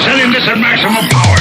Sending this at maximum power.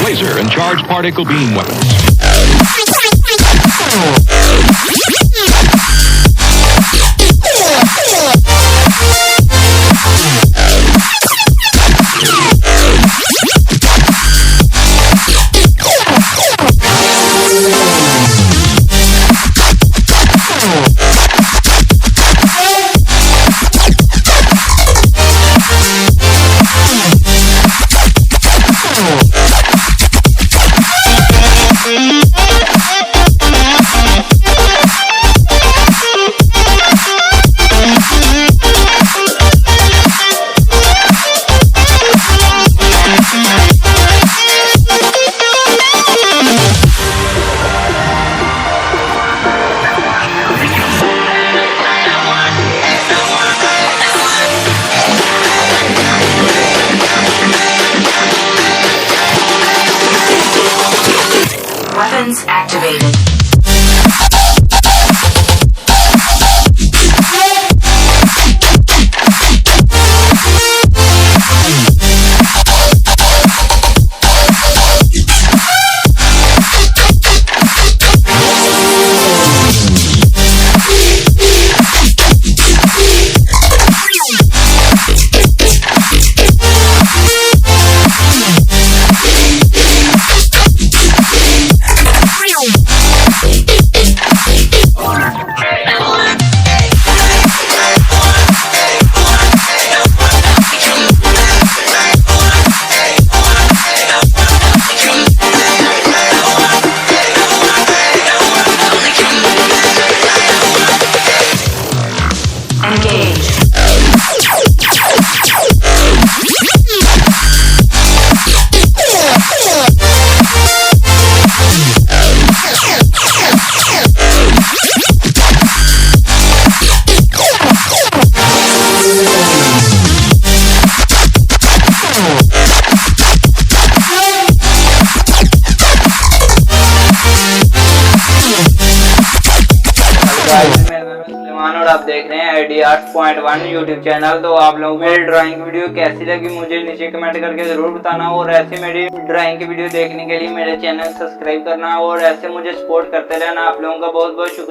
Laser and charged particle beam weapons. Weapons activated. और आप देख रहे हैं arts.1 यूट्यूब चैनल। तो आप लोगों को मेरी ड्राइंग वीडियो कैसी लगी मुझे नीचे कमेंट करके जरूर बताना, और ऐसे मेरी ड्राइंग की वीडियो देखने के लिए मेरे चैनल सब्सक्राइब करना और ऐसे मुझे सपोर्ट करते रहना। आप लोगों का बहुत बहुत शुक्रिया।